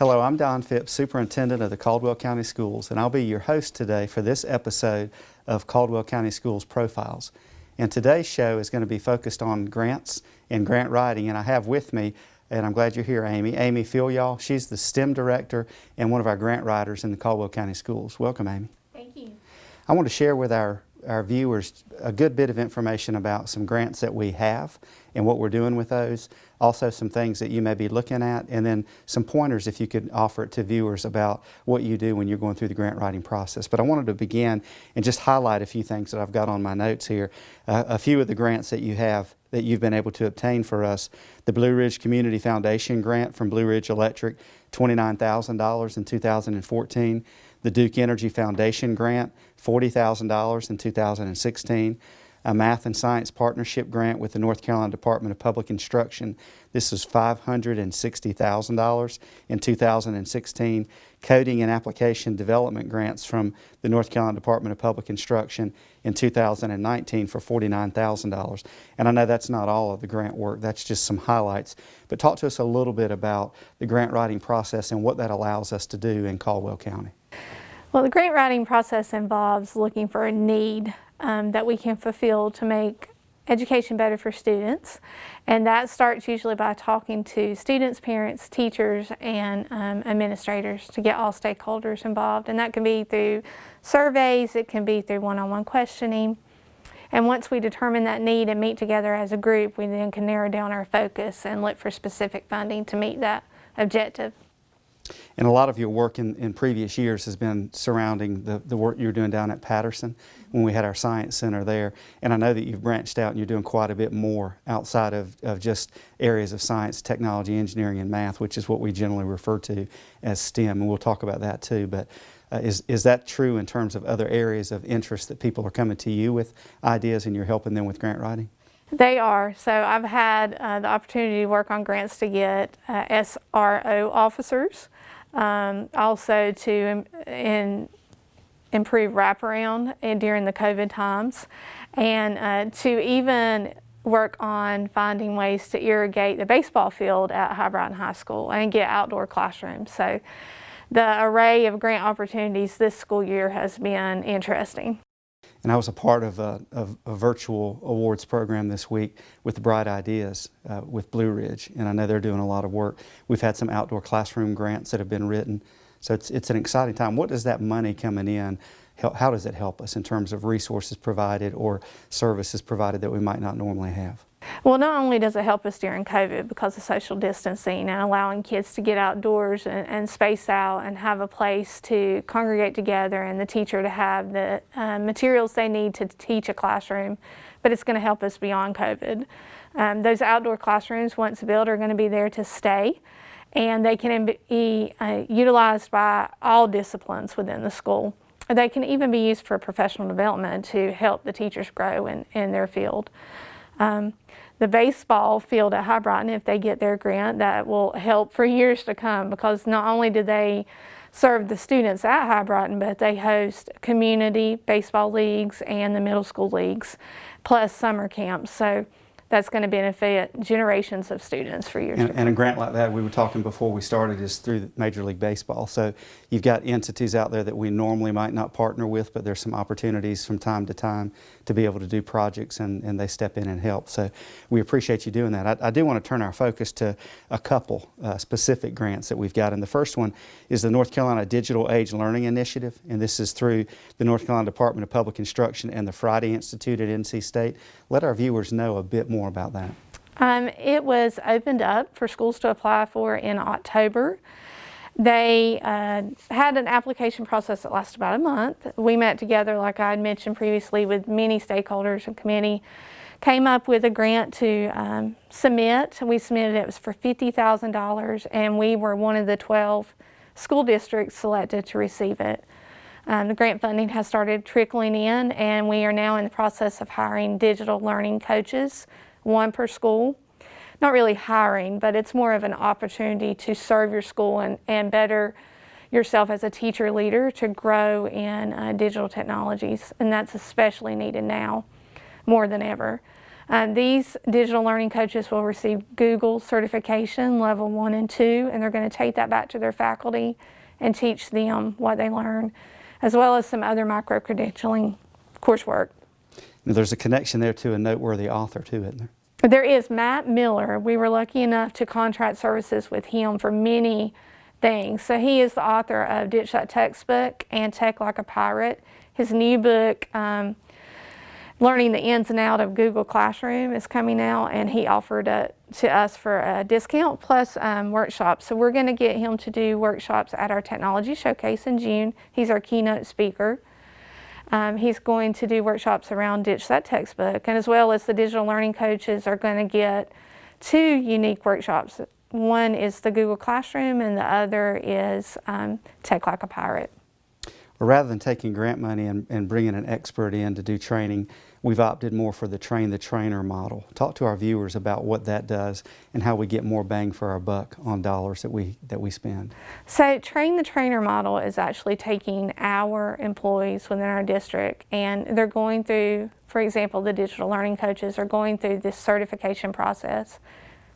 Hello, I'm Don Phipps, Superintendent of the Caldwell County Schools, and I'll be your host today for this episode of Caldwell County Schools Profiles. And today's show is going to be focused on grants and grant writing, and I have with me, and I'm glad you're here, Amy Filial. She's the STEM Director and one of our grant writers in the Caldwell County Schools. Welcome, Amy. Thank you. I want to share with our viewers a good bit of information about some grants that we have and what we're doing with those. Also some things that you may be looking at, and then some pointers if you could offer it to viewers about what you do when you're going through the grant writing process. But I wanted to begin and just highlight a few things that I've got on my notes here. A few of the grants that you've been able to obtain for us. The Blue Ridge Community Foundation grant from Blue Ridge Electric, $29,000 in 2014. The Duke Energy Foundation grant, $40,000 in 2016. A Math and Science Partnership grant with the North Carolina Department of Public Instruction. This is $560,000 in 2016. Coding and Application Development grants from the North Carolina Department of Public Instruction in 2019 for $49,000. And I know that's not all of the grant work, that's just some highlights. But talk to us a little bit about the grant writing process and what that allows us to do in Caldwell County. Well, the grant writing process involves looking for a need that we can fulfill to make education better for students. And that starts usually by talking to students, parents, teachers, and administrators to get all stakeholders involved. And that can be through surveys, it can be through one-on-one questioning. And once we determine that need and meet together as a group, we then can narrow down our focus and look for specific funding to meet that objective. And a lot of your work in previous years has been surrounding the work you're doing down at Patterson when we had our Science Center there. And I know that you've branched out and you're doing quite a bit more outside of just areas of science, technology, engineering, and math, which is what we generally refer to as STEM, and we'll talk about that too. But is that true in terms of other areas of interest that people are coming to you with ideas and you're helping them with grant writing? They are. So I've had the opportunity to work on grants to get SRO officers, also to improve wraparound during the COVID times, and to even work on finding ways to irrigate the baseball field at High Brighton High School and get outdoor classrooms. So the array of grant opportunities this school year has been interesting. And I was a part of a virtual awards program this week with Bright Ideas with Blue Ridge, and I know they're doing a lot of work. We've had some outdoor classroom grants that have been written, so it's an exciting time. What does that money coming in, how does it help us in terms of resources provided or services provided that we might not normally have? Well, not only does it help us during COVID because of social distancing and allowing kids to get outdoors and space out and have a place to congregate together and the teacher to have the materials they need to teach a classroom, but it's going to help us beyond COVID. Those outdoor classrooms, once built, are going to be there to stay, and they can be utilized by all disciplines within the school. They can even be used for professional development to help the teachers grow in their field. The baseball field at High Brighton, if they get their grant, that will help for years to come, because not only do they serve the students at High Brighton, but they host community baseball leagues and the middle school leagues, plus summer camps. So that's going to benefit generations of students for years to come. And a grant like that, we were talking before we started, is through Major League Baseball. So you've got entities out there that we normally might not partner with, but there's some opportunities from time to time to be able to do projects, and they step in and help. So we appreciate you doing that. I do want to turn our focus to a couple specific grants that we've got. And the first one is the North Carolina Digital Age Learning Initiative, and this is through the North Carolina Department of Public Instruction and the Friday Institute at NC State. Let our viewers know a bit more about that. It was opened up for schools to apply for in October. They had an application process that lasted about a month. We met together, like I had mentioned previously, with many stakeholders and committee, came up with a grant to submit. We submitted, it was for $50,000, and we were one of the 12 school districts selected to receive it. The grant funding has started trickling in, and we are now in the process of hiring digital learning coaches, one per school. Not really hiring, but it's more of an opportunity to serve your school and better yourself as a teacher leader to grow in digital technologies, and that's especially needed now more than ever. These digital learning coaches will receive Google certification level 1 and 2, and they're going to take that back to their faculty and teach them what they learn, as well as some other micro-credentialing coursework. Now, there's a connection there to a noteworthy author too, isn't there? There is Matt Miller. We were lucky enough to contract services with him for many things. So he is the author of Ditch That Textbook and Tech Like a Pirate. His new book, Learning the Ins and Out of Google Classroom, is coming out, and he offered it to us for a discount plus workshops. So we're going to get him to do workshops at our technology showcase in June. He's our keynote speaker. He's going to do workshops around Ditch That Textbook, and as well as the digital learning coaches are going to get 2 unique workshops. One is the Google Classroom, and the other is Tech Like a Pirate. Well, rather than taking grant money and bringing an expert in to do training, we've opted more for the train the trainer model. Talk to our viewers about what that does and how we get more bang for our buck on dollars that we spend. So train the trainer model is actually taking our employees within our district, and they're going through, for example, the digital learning coaches are going through this certification process,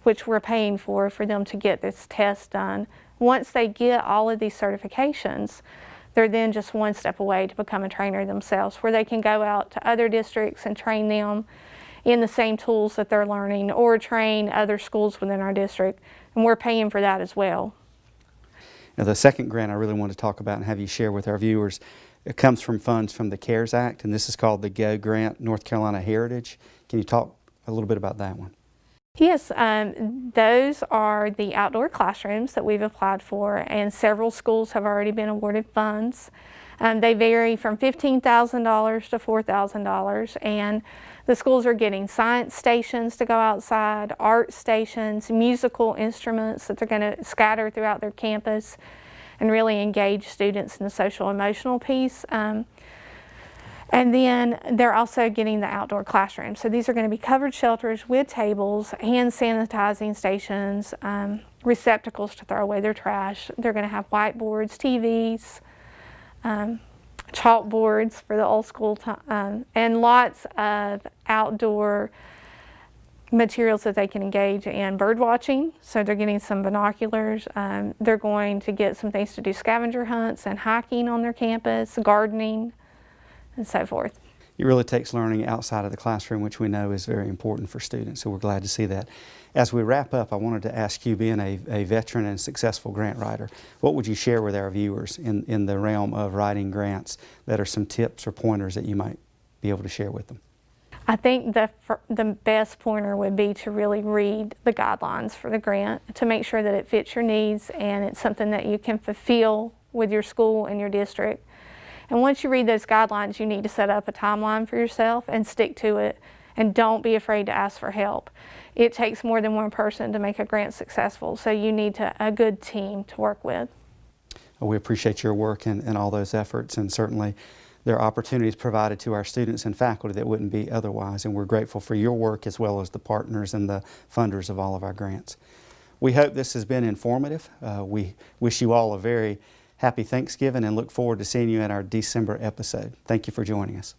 which we're paying for them to get this test done. Once they get all of these certifications, they're then just one step away to become a trainer themselves, where they can go out to other districts and train them in the same tools that they're learning, or train other schools within our district, and we're paying for that as well. Now, the second grant I really want to talk about and have you share with our viewers, it comes from funds from the CARES Act, and this is called the GO Grant North Carolina Heritage. Can you talk a little bit about that one? Yes, those are the outdoor classrooms that we've applied for, and several schools have already been awarded funds. They vary from $15,000 to $4,000, and the schools are getting science stations to go outside, art stations, musical instruments that they're going to scatter throughout their campus and really engage students in the social emotional piece. And then they're also getting the outdoor classrooms. So these are going to be covered shelters with tables, hand sanitizing stations, receptacles to throw away their trash. They're going to have whiteboards, TVs, chalkboards for the old school time, and lots of outdoor materials that they can engage in bird watching. So they're getting some binoculars. They're going to get some things to do scavenger hunts and hiking on their campus, gardening, and so forth. It really takes learning outside of the classroom, which we know is very important for students, so we're glad to see that. As we wrap up, I wanted to ask you, being a veteran and successful grant writer, what would you share with our viewers in the realm of writing grants that are some tips or pointers that you might be able to share with them? I think the best pointer would be to really read the guidelines for the grant to make sure that it fits your needs and it's something that you can fulfill with your school and your district. And once you read those guidelines, you need to set up a timeline for yourself and stick to it, and don't be afraid to ask for help. It takes more than one person to make a grant successful, so you need a good team to work with. Well, we appreciate your work and all those efforts, and certainly there are opportunities provided to our students and faculty that wouldn't be otherwise, and we're grateful for your work as well as the partners and the funders of all of our grants. We hope this has been informative. We wish you all a very happy Thanksgiving and look forward to seeing you in our December episode. Thank you for joining us.